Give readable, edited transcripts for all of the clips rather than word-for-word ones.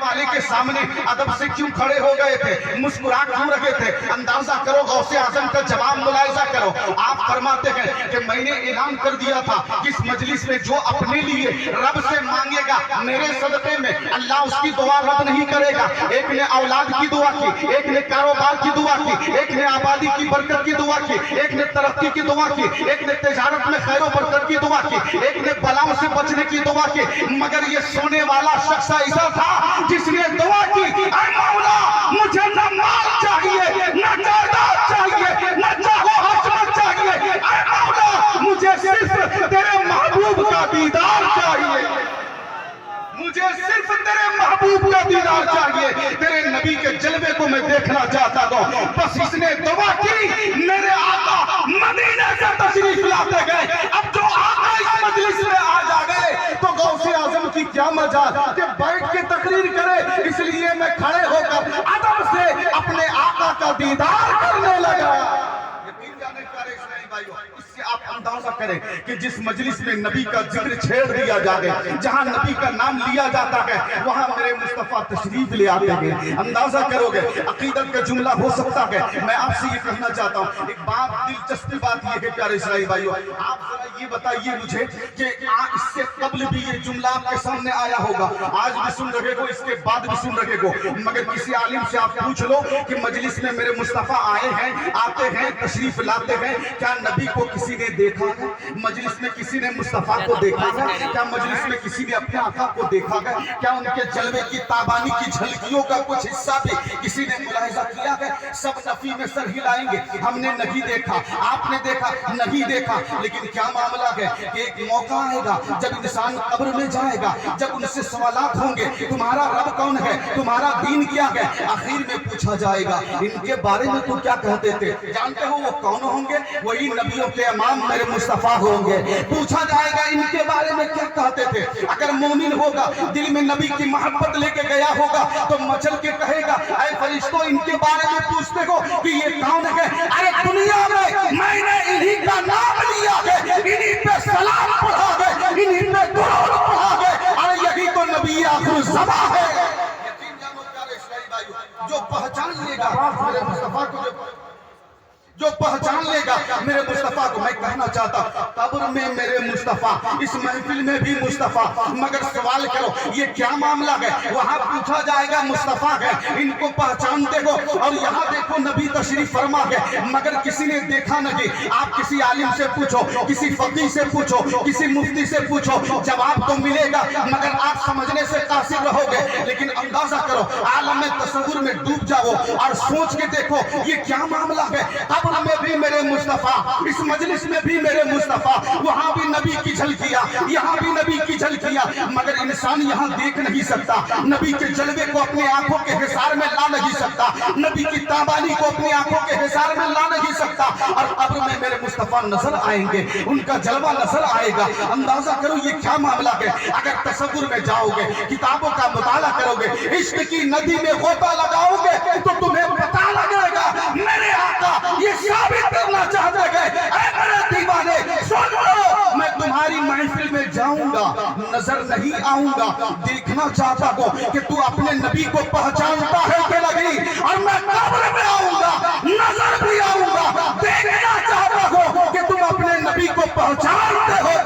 वाले के सामने अदब से क्यों खड़े हो गए थे, मुस्कुरा क्यों रहे थे? अंदाजा करो, गौसे आजम का जवाब मुलाहिजा करो। आप फरमाते हैं कि मैंने ऐलान कर दिया था कि इस मजलिस में जो अपने लिए रब से मांगेगा मेरे सदक़े में अल्लाह उसकी दुआ रद्द नहीं करेगा। एक ने औलाद की दुआ की, एक ने कारोबार की दुआ की, एक ने आबादी की बरकत की दुआ की, एक ने तरक्की की दुआ की, एक ने तिजारत में खैर बरकत की दुआ की, एक ने बलाओं से बचने की दुआ की। मगर ये सोने वाला शख्स ऐसा था जिसने दुआ की, ऐ मौला मुझे न माल चाहिए, न जायदाद चाहिए, न चाहो हशमत चाहिए, ऐ मौला मुझे सिर्फ तेरे महबूब का दीदार चाहिए, मुझे सिर्फ तेरे महबूब का दीदार चाहिए, तेरे नबी के जलवे को मैं देखना चाहता हूं। बस इसने दुआ की, मेरे आका मदीने से तशरीफ लाते गए। अब जो आका इस मजलिस में आ जा गए तो गौसे आजम की क्या मजाल कि बैठ के तकरीर करे, इसलिए मैं खड़े होकर अदब से अपने आका का दीदार करने लगा। यकीन जाने प्यारे इस्लामी भाइयों, इससे आप अंदाजा करें कि जिस मजलिस में नबी का जिक्र छेड़ दिया जाए, जहां नबी का नाम लिया जाता है, वहां मेरे मुस्तफा तशरीफ ले आते हैं। अंदाजा करोगे, अकीदत का जुमला हो सकता है। मैं आपसे ये कहना चाहता हूं, एक बात, दिलचस्पी बात ये है प्यारे इस्लामी भाइयों, आप जरा ये बताइए मुझे कि इससे कबल भी ये जुमला आपके सामने आया होगा, आज भी सुन रहे हो, इसके बाद भी सुन रहे हो, मगर किसी आलिम से आप पूछ लो कि मजलिस में मेरे मुस्तफा आए हैं, आते हैं, तशरीफ लाते हैं, क्या नबी को किसी ने देखा है? मजलिस में किसी ने मुस्तफा को देखा है? क्या मजलिस में किसी ने अपने आका को देखा है? क्या उनके जलवे की ताबानी की झलकियों का कुछ हिस्सा भी किसी ने मुलाहिजा किया है? सब नफी में सर हिलाएंगे, हमने नहीं देखा, आपने देखा, नहीं देखा। लेकिन क्या मामला है कि एक मौका आएगा जब इंसान कब्र में जाएगा, जब उनसे सवालात होंगे, तुम्हारा रब कौन है, तुम्हारा दीन क्या है? आखिर में पूछा जाएगा, इनके बारे में तो क्या कहते थे? जानते हो वो कौन होंगे? वही नबियों के इमाम मेरे मुस्तफा होंगे। पूछा जाएगा इनके बारे में क्या कहते थे? अगर मोमिन होगा, दिल में नबी की मोहब्बत लेके गया होगा, तो मचल के कहेगा, ऐ फरिश्तों इनके बारे में पूछते हो कि ये कौन है? अरे दुनिया में मैंने इन्हीं का नाम लिया है, इन्हीं पे सलाम पढ़ा है, इन्हीं पे दुरूद पढ़ा है, अरे यही तो नबी आखिरुज़्ज़मा है। यकीन जानो प्यारे इस्लामी भाइयों, जो पहचान लेगा मेरे मुस्तफा को, जो पहचान लेगा मेरे मुस्तफा को, मैं कहना चाहता कब्र में मेरे मुस्तफा, इस महफिल में भी मुस्तफा। मगर सवाल करो ये क्या मामला है? वहां पूछा जाएगा मुस्तफा है, इनको पहचानते हो, और यहाँ देखो नबी तशरीफ फरमा है, मगर किसी ने देखा नहीं। आप किसी आलिम से पूछो, किसी फकीह से पूछो, किसी मुफ्ती से पूछो, जवाब तो मिलेगा, मगर आप समझने से कासिर रहोगे। लेकिन अंदाजा करो, आलम में तसव्वुर में डूब जाओ और सोच के देखो ये क्या मामला है। कब्र में भी मेरे मुस्तफा, इस मजलिस में भी मेरे मुस्तफा, वहां भी नबी की झलकियां, यहाँ भी नबी की झलकियां, मगर इंसान यहाँ देख नहीं सकता, नबी के जलवे को अपनी आंखों के हिसार में ला नहीं सकता, नबी की ताबानी को अपनी आंखों के हिसार में ला नहीं सकता। और कब्र में मेरे मुस्तफा नजर आएंगे, उनका जलवा नजर आएगा। अंदाजा करो ये क्या मामला है। अगर तसव्वुर में जाओगे, किताबों का मुताला करोगे, इश्क की नदी में गोता लगाओगे, तो तुम्हें पता लगेगा मेरे आका ये साबित करना चाहते हैं, ऐ मेरे दीवाने सुन लो, मैं तुम्हारी महफिल में जाऊंगा, नजर नहीं आऊंगा, देखना चाहता हूं कि तू अपने नबी को पहचानता है कि नहीं, और मैं कब्र में आऊंगा, नजर भी आऊंगा, देखना चाहता हूं कि तुम अपने नबी को पहचानते हो।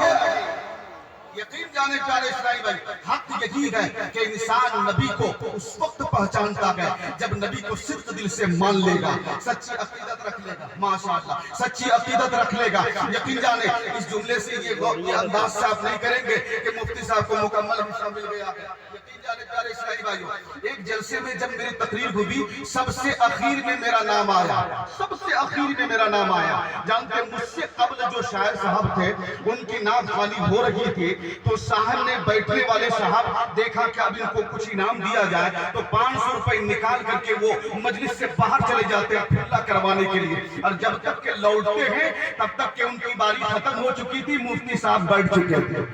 यकीन जाने प्यारे इस्लामी भाई, हक यही है कि इंसान नबी को उस वक्त पहचानता है जब नबी को सिर्फ दिल से मान लेगा, सच्ची अकीदत रख लेगा, माशाअल्लाह सच्ची अकीदत रख लेगा। यकीन जाने इस जुमले से ये अंदाज से आप नहीं करेंगे कि मुफ्ती साहब को मुकम्मल हिस्सा मिल गया। यकीन जाने प्यारे इस्लामी भाइयों, एक जलसे में जब मेरी तकरीर हुई, सबसे आखिर में मेरा नाम आया, सबसे आखिर में मेरा नाम आया। जानते मुझसे कबल जो शायर साहब थे, उनकी नाम खाली हो रही थी, तो साहब ने बैठने वाले साहब देखा कि अब इनको कुछ इनाम दिया जाए, तो 500 रुपए निकाल करके वो मजलिस से बाहर चले जाते हैं खुला करवाने के लिए। और जब तक के लौटते हैं तब तक के उनकी बारी खत्म हो चुकी थी, मुफ्ती साहब बैठ चुके थे,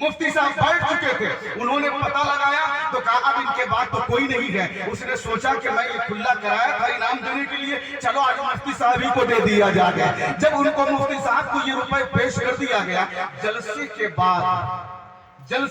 मुफ्ती साहब बैठ चुके थे। उन्होंने पता लगाया तो कहा अब इनके बाद तो कोई नहीं है। उसने सोचा कि मैं ये खुला कराया था इनाम देने के लिए, चलो आज मुफ्ती साहब ही को दे दिया जाएगा। जब उनको मुफ्ती साहब को ये रुपए पेश कर दिया गया, जलसे के बाद जलसे